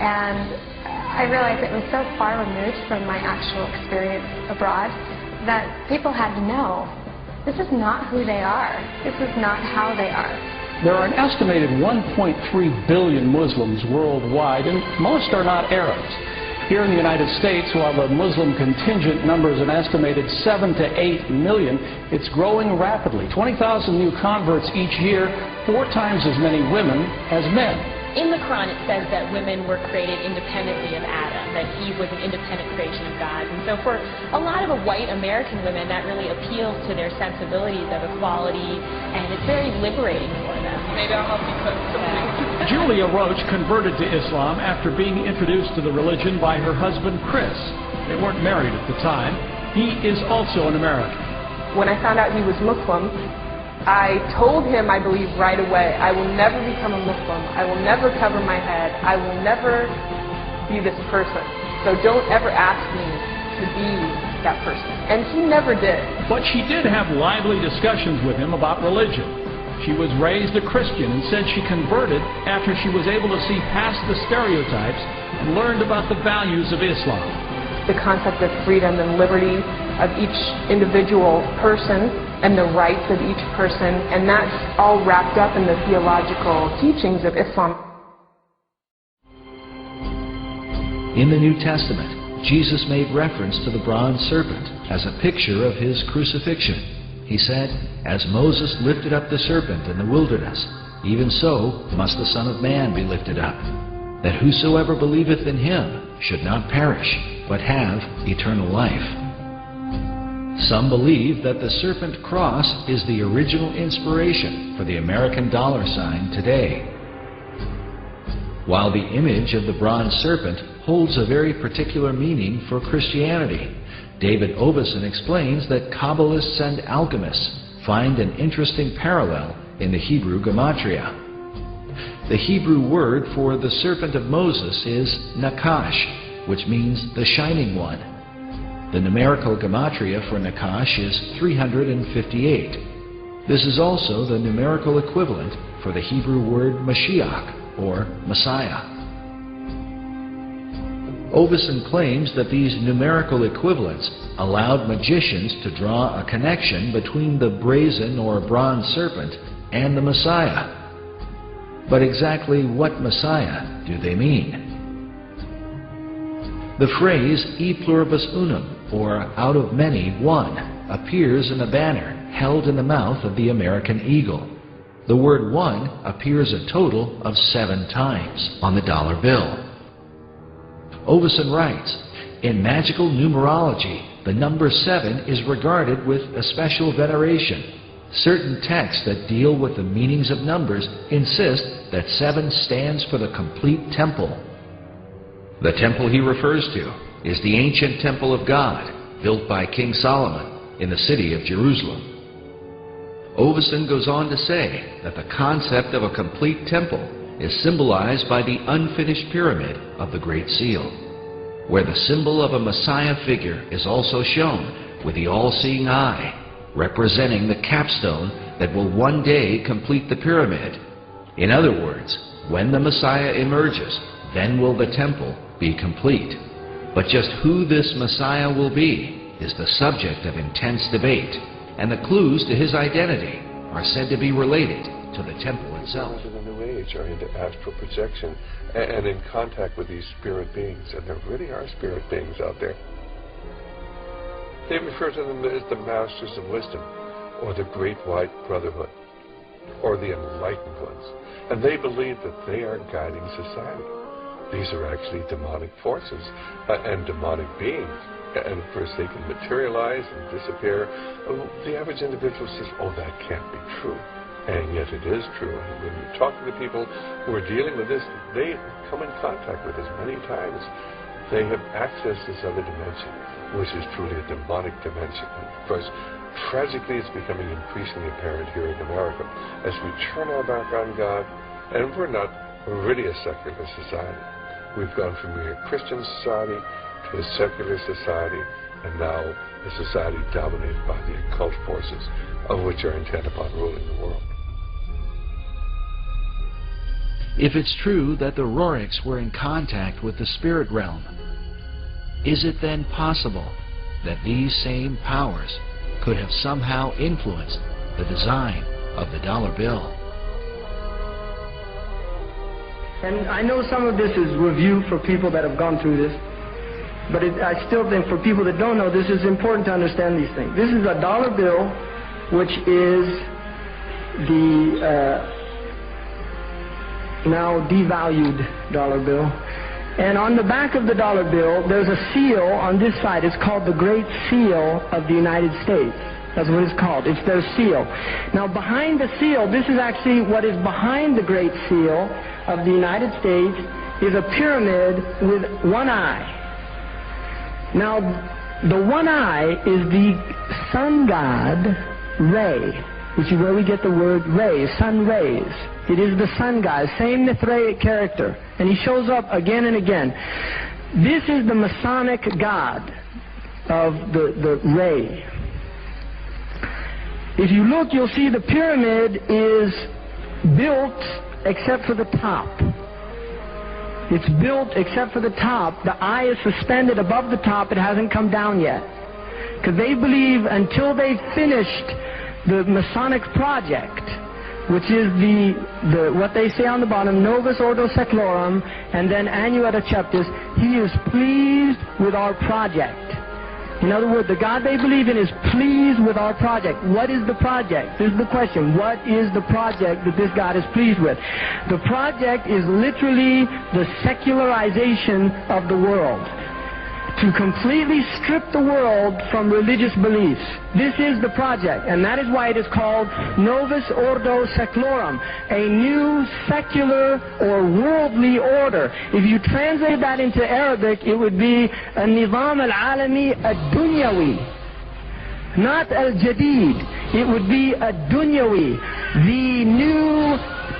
And I realized it was so far removed from my actual experience abroad that people had to know, this is not who they are. This is not how they are. There are an estimated 1.3 billion Muslims worldwide, and most are not Arabs. Here in the United States, while the Muslim contingent numbers an estimated 7 to 8 million, it's growing rapidly. 20,000 new converts each year, 4 times as many women as men. In the Quran, it says that women were created independently of Adam, that Eve was an independent creation of God. And so for a lot of white American women, that really appeals to their sensibilities of equality, and it's very liberating for them. Maybe I'll help you cook something. Julia Roach converted to Islam after being introduced to the religion by her husband, Chris. They weren't married at the time. He is also an American. When I found out he was Muslim, I told him, I believe, right away, I will never become a Muslim. I will never cover my head. I will never be this person. So don't ever ask me to be that person. And he never did. But she did have lively discussions with him about religion. She was raised a Christian and said she converted after she was able to see past the stereotypes and learned about the values of Islam. The concept of freedom and liberty of each individual person and the rights of each person, and that's all wrapped up in the theological teachings of Islam. In the New Testament, Jesus made reference to the bronze serpent as a picture of his crucifixion. He said, "As Moses lifted up the serpent in the wilderness, even so must the Son of Man be lifted up, that whosoever believeth in him should not perish, but have eternal life." Some believe that the serpent cross is the original inspiration for the American dollar sign today. While the image of the bronze serpent holds a very particular meaning for Christianity, David Oveson explains that Kabbalists and alchemists find an interesting parallel in the Hebrew gematria. The Hebrew word for the serpent of Moses is Nakash, which means the shining one. The numerical gematria for Nakash is 358. This is also the numerical equivalent for the Hebrew word Mashiach, or Messiah. Oveson claims that these numerical equivalents allowed magicians to draw a connection between the brazen or bronze serpent and the Messiah. But exactly what Messiah do they mean? The phrase e pluribus unum, or out of many, one, appears in a banner held in the mouth of the American eagle. The word one appears a total of 7 times on the dollar bill. Oveson writes, "In magical numerology, the number 7 is regarded with a special veneration. Certain texts that deal with the meanings of numbers insist that 7 stands for the complete temple." The temple he refers to is the ancient temple of God, built by King Solomon in the city of Jerusalem. Oveson goes on to say that the concept of a complete temple is symbolized by the unfinished pyramid of the Great Seal, where the symbol of a Messiah figure is also shown with the all-seeing eye, representing the capstone that will one day complete the pyramid. In other words, when the Messiah emerges, then will the temple be complete. But just who this Messiah will be is the subject of intense debate, and the clues to his identity are said to be related to the temple itself. In the New Age are into astral projection and in contact with these spirit beings, and there really are spirit beings out there. They refer to them as the Masters of Wisdom, or the Great White Brotherhood, or the Enlightened Ones, and they believe that they are guiding society. These are actually demonic forces and demonic beings, and of course they can materialize and disappear. The average individual says, "Oh, that can't be true," and yet it is true. And when you talk to the people who are dealing with this, they come in contact with us many times. They have accessed this other dimension, which is truly a demonic dimension. And of course, tragically, it's becoming increasingly apparent here in America as we turn our back on God, and we're not really a secular society. We've gone from being a Christian society to a secular society, and now a society dominated by the occult forces, of which are intent upon ruling the world. If it's true that the Roriks were in contact with the spirit realm, is it then possible that these same powers could have somehow influenced the design of the dollar bill? And I know some of this is review for people that have gone through this, but I still think for people that don't know this, it's important to understand these things. This is a dollar bill, which is the now devalued dollar bill. And on the back of the dollar bill, there's a seal on this side. It's called the Great Seal of the United States. That's what it's called. It's their seal. Now, behind the seal, this is actually what is behind the Great Seal of the United States, is a pyramid with one eye. Now, the one eye is the sun god, Re, which is where we get the word ray, sun rays. It is the sun god, same Mithraic character. And he shows up again and again. This is the Masonic god of the ray. If you look, you'll see the pyramid is built except for the top. It's built except for the top. The eye is suspended above the top. It hasn't come down yet. Because they believe until they've finished the Masonic project, which is the what they say on the bottom, Novus Ordo Seclorum, and then Annuet Acceptus, he is pleased with our project. In other words, the God they believe in is pleased with our project. What is the project? This is the question. What is the project that this God is pleased with? The project is literally the secularization of the world. To completely strip the world from religious beliefs. This is the project, and that is why it is called Novus Ordo Seclorum, a new secular or worldly order. If you translate that into Arabic, it would be a Nizam al-Alami ad-Dunyawi, not al-Jadid. It would be a Dunyawi, the new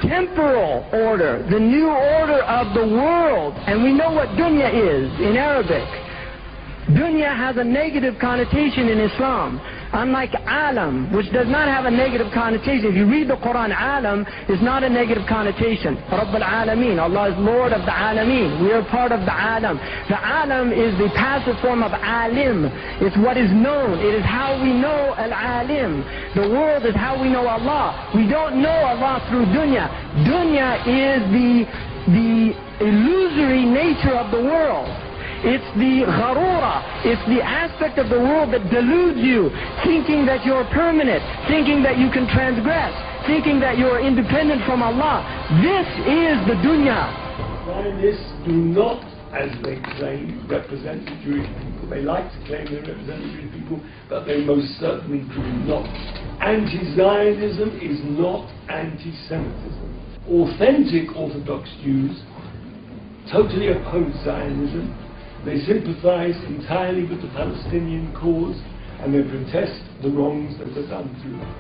temporal order, the new order of the world. And we know what dunya is in Arabic. Dunya has a negative connotation in Islam, unlike alam, which does not have a negative connotation. If you read the Quran, alam is not a negative connotation. Rabb al-Alameen, Allah is Lord of the Alameen. We are part of the alam. The alam is the passive form of alim. It's what is known. It is how we know al-alim. The world is how we know Allah. We don't know Allah through dunya. Dunya is the illusory nature of the world. It's the gharura, it's the aspect of the world that deludes you, thinking that you're permanent, thinking that you can transgress, thinking that you're independent from Allah. This is the dunya. Zionists do not, as they claim, represent the Jewish people. They like to claim they represent the Jewish people, but they most certainly do not. Anti-Zionism is not anti-Semitism. Authentic Orthodox Jews totally oppose Zionism. They sympathize entirely with the Palestinian cause, and they protest the wrongs that were done to them.